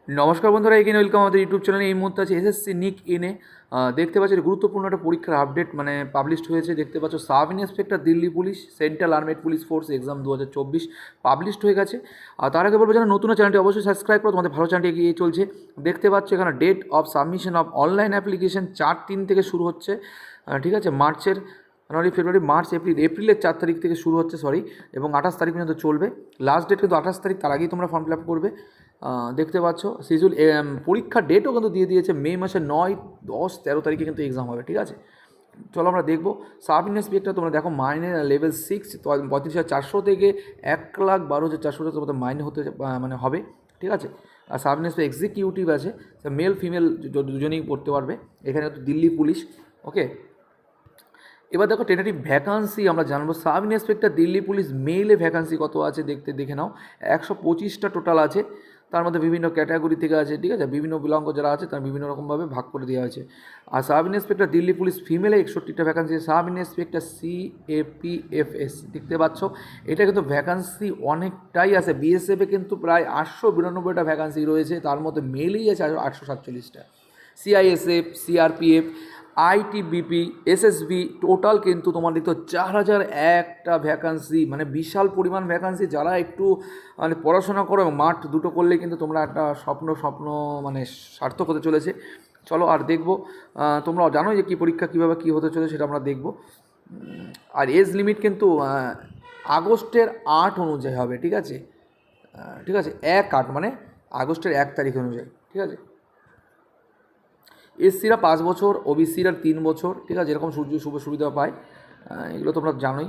নমস্কার বন্ধুরা, again welcome আমাদের ইউটিউব চ্যানেলে। এই মুহূর্তে আছে এসএসসি নিক ইনে। দেখতে পাচ্ছ গুরুত্বপূর্ণ একটা পরীক্ষার আপডেট পাবলিশড হয়েছে। দেখতে পাচ্ছ sub inspector Delhi police, central armed police force exam 2024 published হয়ে গেছে। আর তার আগে বলবো, যারা নতুন চ্যানেলটি অবশ্যই সাবস্ক্রাইব করো, তোমাদের ভালো চ্যানেলটি এগিয়ে চলছে। দেখতে পাচ্ছ এখানে date of submission of online application 4/3 থেকে শুরু হচ্ছে। ঠিক আছে, জানুয়ারি ফেব্রুয়ারি মার্চ এপ্রিলের 4 তারিখ থেকে শুরু হচ্ছে, এবং 28 তারিখ পর্যন্ত চলবে। লাস্ট ডেট কিন্তু 28 তারিখ, তার আগেই তোমরা ফর্ম ফিল আপ করবে। দেখতে পাচ্ছ শিডিউল, পরীক্ষার ডেটও কিন্তু দিয়ে দিয়েছে। মে মাসের 9, 10, 13 তারিখে কিন্তু এক্সাম হবে। ঠিক আছে, চলো আমরা দেখবো। সাব ইন্সপেক্টর তোমরা দেখো মাইনে লেভেল 6 35,400 থেকে 1,12,400 তোমাদের মাইনে হতে হবে। ঠিক আছে, আর সাব ইন্সপেক্টর এক্সিকিউটিভ আছে, মেল ফিমেল দুজনেই পড়তে পারবে। এখানে তো দিল্লি পুলিশ। ওকে, এবার দেখো টেন্টেটিভ ভ্যাকান্সি আমরা জানবো। সাব ইন্সপেক্টর দিল্লি পুলিশ মেইলে ভ্যাকান্সি কত আছে দেখে নাও। 125টা টোটাল আছে, তার মধ্যে বিভিন্ন ক্যাটাগরি থেকে আছে। ঠিক আছে, বিভিন্ন বিলঙ্গ যারা আছে তার বিভিন্ন রকমভাবে ভাগ করে দেওয়া হয়েছে। আর সাব ইন্সপেক্টর দিল্লি পুলিশ ফিমেলে 61টা ভ্যাকান্সি। সাব ইন্সপেক্টর CAPFS দেখতে পাচ্ছ, এটা কিন্তু ভ্যাকান্সি অনেকটাই আছে। বিএসএফে কিন্তু প্রায় 892টা ভ্যাকান্সি রয়েছে, তার মধ্যে মেলেই আছে 847টা। CISF, CRPF, ITBP, SSB total কিন্তু তোমার দেখতে 4001টা ভ্যাকান্সি, বিশাল পরিমাণ ভ্যাকান্সি। যারা একটু পড়াশোনা করো এবং মাঠ দুটো করলে কিন্তু তোমরা একটা স্বপ্ন সার্থক হতে চলেছে। চলো আর দেখবো, তোমরা জানো যে কী পরীক্ষা কীভাবে কী হতে চলেছে সেটা আমরা দেখব। আর এজ লিমিট কিন্তু আগস্টের 8 অনুযায়ী হবে। ঠিক আছে, 1/8 আগস্টের 1 তারিখ অনুযায়ী। ঠিক আছে, এসসিরা 5 বছর, ওবিসিরা 3 বছর। ঠিক আছে, এরকম সুবিধা পায়, এগুলো তোমরা জানোই।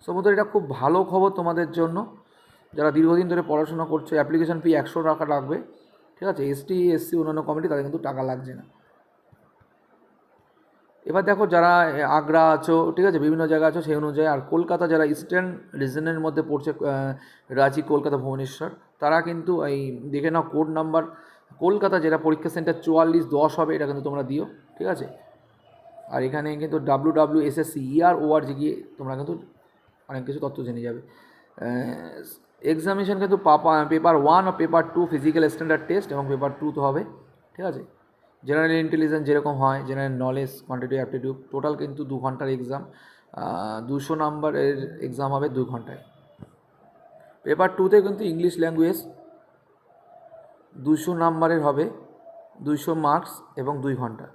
সমুদ্র এটা খুব ভালো খবর তোমাদের জন্য, যারা দীর্ঘদিন ধরে পড়াশোনা করছো। অ্যাপ্লিকেশন ফি 100 টাকা লাগবে। ঠিক আছে, ST SC অন্যান্য কমিটি তাদের কিন্তু টাকা লাগছে না। এবার দেখো যারা আগ্রা আছো, ঠিক আছে, বিভিন্ন জায়গা আছো সেই অনুযায়ী। আর কলকাতা যারা ইস্টার্ন রিজনের মধ্যে পড়ছে, রাঁচি, কলকাতা, ভুবনেশ্বর, তারা কিন্তু এই দেখে নাও কোড নাম্বার। কলকাতা যেটা পরীক্ষা সেন্টার 4410 হবে, এটা কিন্তু তোমরা দিও। ঠিক আছে, আর এখানে কিন্তু WWSSC.ER.ORG গিয়ে তোমরা কিন্তু অনেক কিছু তথ্য জেনে যাবে। এক্সামিনেশন কিন্তু পেপার 1 ও পেপার 2 ফিজিক্যাল স্ট্যান্ডার্ড টেস্ট, এবং পেপার 2 তো হবে। ঠিক আছে, জেনারেল ইন্টেলিজেন্স যেরকম হয়, general knowledge, quantitative aptitude, total কিন্তু 2 ঘন্টার এক্সাম। 200 নাম্বারের এক্সাম হবে 2 ঘন্টায়। পেপার 2তে কিন্তু ইংলিশ ল্যাঙ্গুয়েজ 200 নাম্বারের হবে, 200 মার্কস এবং 2 ঘন্টা।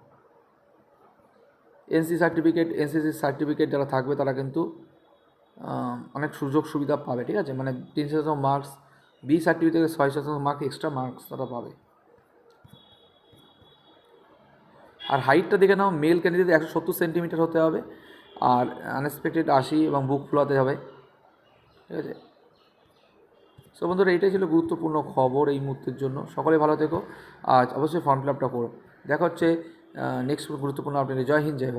NCC সার্টিফিকেট যারা থাকবে তারা কিন্তু অনেক সুযোগ সুবিধা পাবে। ঠিক আছে, 300 মার্কস, B সার্টিফিকেট থেকে 600 মার্ক এক্সট্রা মার্কস তারা পাবে। আর হাইটটা দেখে নাও, মেল ক্যান্ডিডেট 170 সেন্টিমিটার হতে হবে, আর আনএক্সপেক্টেড 80, এবং বুক ফুলাতে হবে। ঠিক আছে, সো বন্ধুরা, এটাই ছিল গুরুত্বপূর্ণ খবর এই মুহূর্তের জন্য। সকলে ভালো থেকো, আর অবশ্যই ফর্ম ফিল আপটা করো। দেখা হচ্ছে নেক্সট গুরুত্বপূর্ণ আপডেটে। জয় হিন্দ, জয় ভারত।